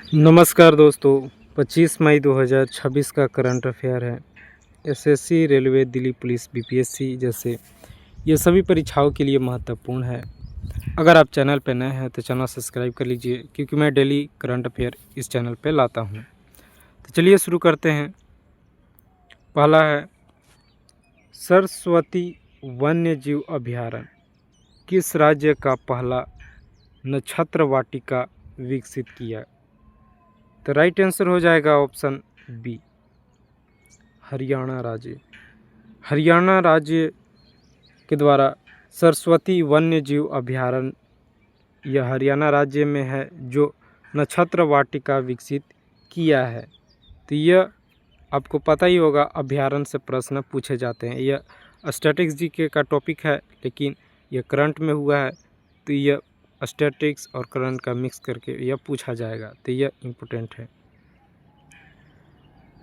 नमस्कार दोस्तों, 25 मई 2026 का करंट अफेयर है। SSC, railway, Delhi police, BPSC जैसे ये सभी परीक्षाओं के लिए महत्वपूर्ण है। अगर आप चैनल पर नए हैं तो चैनल सब्सक्राइब कर लीजिए, क्योंकि मैं डेली करंट अफेयर इस चैनल पर लाता हूं। तो चलिए शुरू करते हैं। पहला है, सरस्वती वन्यजीव अभयारण्य किस राज्य का पहला नक्षत्र वाटिका विकसित किया? तो राइट आंसर हो जाएगा ऑप्शन बी, हरियाणा राज्य। हरियाणा राज्य के द्वारा सरस्वती वन्यजीव अभयारण्य यह हरियाणा राज्य में है, जो नक्षत्र वाटिका विकसित किया है। तो यह आपको पता ही होगा, अभयारण्य से प्रश्न पूछे जाते हैं। यह स्टैटिक्स जीके का टॉपिक है, लेकिन यह करंट में हुआ है, तो यह स्टैटिक्स और करंट का मिक्स करके यह पूछा जाएगा, तो यह इम्पोर्टेंट है।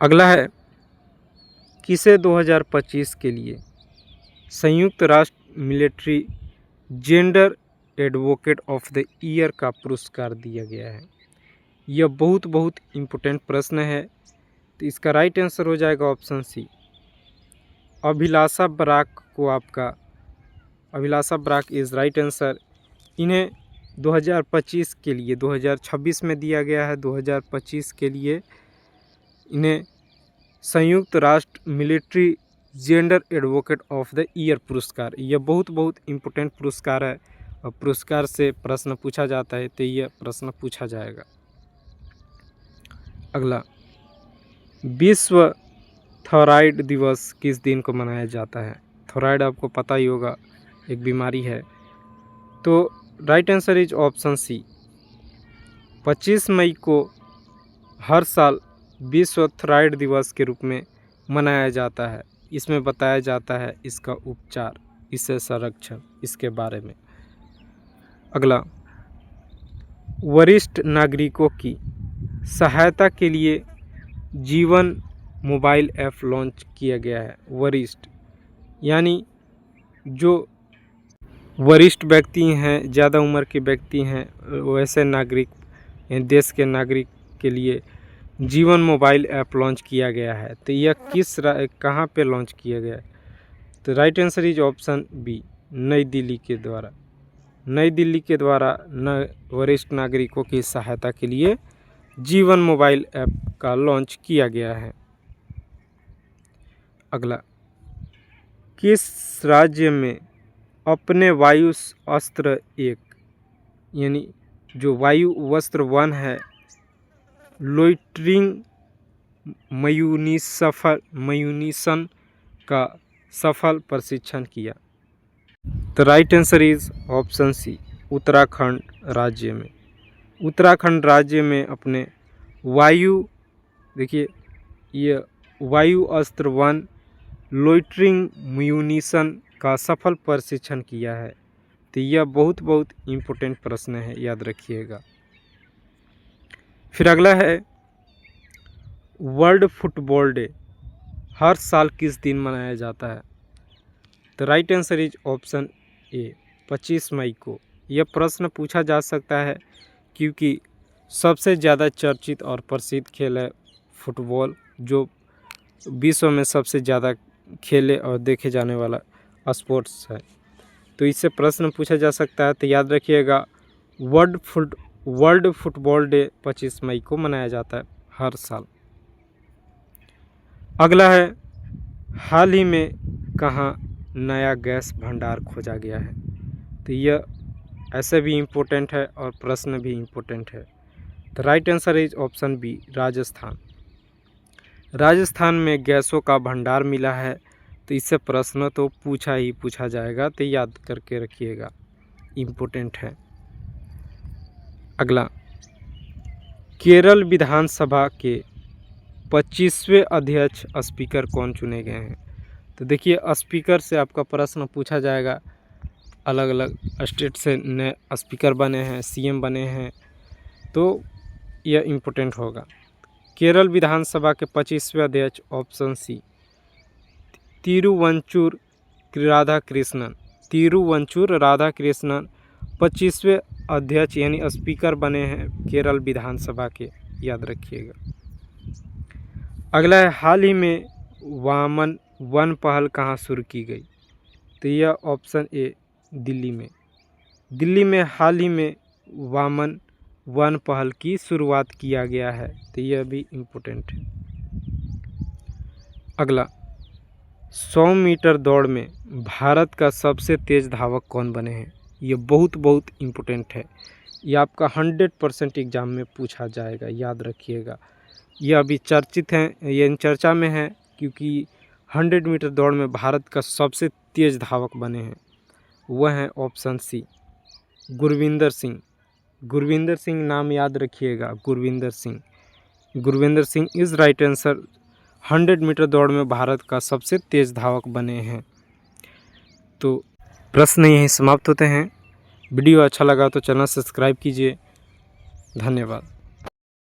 अगला है, किसे 2025 के लिए संयुक्त राष्ट्र military gender advocate of the year का पुरस्कार दिया गया है? यह बहुत इम्पोर्टेंट प्रश्न है, तो इसका राइट आंसर हो जाएगा ऑप्शन सी, अभिलाषा बराक को। अभिलाषा बराक इज राइट आंसर। इन्हें 2025 के लिए, 2026 में दिया गया है, 2025 के लिए इन्हें संयुक्त राष्ट्र military gender advocate of the year पुरस्कार। यह बहुत इम्पोर्टेंट पुरस्कार है, और पुरस्कार से प्रश्न पूछा जाता है, तो यह प्रश्न पूछा जाएगा। अगला, विश्व थायराइड दिवस किस दिन को मनाया जाता है? थायराइड आपको पता ही होगा, एक बीमारी है। तो right answer is option C, 25 मई को हर साल विश्व थायराइड दिवस के रूप में मनाया जाता है। इसमें बताया जाता है इसका उपचार, इससे संरक्षण, इसके बारे में। अगला, वरिष्ठ नागरिकों की सहायता के लिए जीवन मोबाइल ऐप लॉन्च किया गया है। वरिष्ठ यानी जो वरिष्ठ व्यक्ति हैं, ज़्यादा उम्र के व्यक्ति हैं, वैसे नागरिक, देश के नागरिक के लिए जीवन मोबाइल ऐप लॉन्च किया गया है। तो यह कहाँ पे लॉन्च किया गया है? तो right answer is option B, Nai Delhi के द्वारा। नई दिल्ली के द्वारा वरिष्ठ नागरिकों की सहायता के लिए जीवन मोबाइल ऐप का लॉन्च किया गया है। अगला, किस राज्य में अपने वायु अस्त्र एक, यानी जो वायु वस्त्र 1 है, लोइटरिंग म्यूनिशन का सफल प्रशिक्षण किया? तो right answer is option C, Uttarakhand राज्य में। उत्तराखंड राज्य में अपने देखिए, ये वायु अस्त्र 1 लोइटरिंग म्यूनिशन का सफल प्रशिक्षण किया है। तो यह बहुत इम्पोर्टेंट प्रश्न है, याद रखिएगा। फिर अगला है, वर्ल्ड फुटबॉल डे हर साल किस दिन मनाया जाता है? तो right answer is option A, 25 मई को। यह प्रश्न पूछा जा सकता है, क्योंकि सबसे ज़्यादा चर्चित और प्रसिद्ध खेल है फुटबॉल, जो विश्व में सबसे ज़्यादा खेले और देखे जाने वाला स्पोर्ट्स है। तो इससे प्रश्न पूछा जा सकता है, तो याद रखिएगा, वर्ल्ड फुटबॉल डे 25 मई को मनाया जाता है हर साल। अगला है, हाल ही में कहाँ नया गैस भंडार खोजा गया है? तो यह ऐसे भी इम्पोर्टेंट है और प्रश्न भी इम्पोर्टेंट है। तो right answer is option B, Rajasthan. Rajasthan में गैसों का भंडार मिला है, तो इससे प्रश्न तो पूछा जाएगा, तो याद करके रखिएगा, इम्पोर्टेंट है। अगला, केरल विधानसभा के 25वें अध्यक्ष स्पीकर कौन चुने गए हैं? तो देखिए, स्पीकर से आपका प्रश्न पूछा जाएगा, अलग अलग स्टेट से नए स्पीकर बने हैं, सीएम बने हैं, तो यह इम्पोर्टेंट होगा। केरल विधानसभा के 25वें अध्यक्ष ऑप्शन सी, तिरुवंचूर राधाकृष्णन 25वें अध्यक्ष यानी स्पीकर बने हैं केरल विधानसभा के, याद रखिएगा। अगला है, हाल ही में वामन वन पहल कहाँ शुरू की गई? तो यह ऑप्शन ए दिल्ली में। दिल्ली में हाल ही में वामन वन पहल की शुरुआत किया गया है, तो यह भी इम्पोर्टेंट है। अगला, 100 मीटर दौड़ में भारत का सबसे तेज़ धावक कौन बने हैं? ये बहुत इम्पोर्टेंट है, ये आपका 100% एग्ज़ाम में पूछा जाएगा, याद रखिएगा। ये अभी चर्चित हैं, ये चर्चा में है क्योंकि 100 मीटर दौड़ में भारत का सबसे तेज़ धावक बने हैं, वह हैं ऑप्शन सी गुरविंदर सिंह। गुरविंदर सिंह नाम याद रखिएगा, Gurvinder Singh. Gurvinder Singh is right answer. 100 metre दौड़ में भारत का सबसे तेज़ धावक बने हैं। तो प्रश्न यहीं समाप्त होते हैं। वीडियो अच्छा लगा तो चैनल सब्सक्राइब कीजिए। धन्यवाद।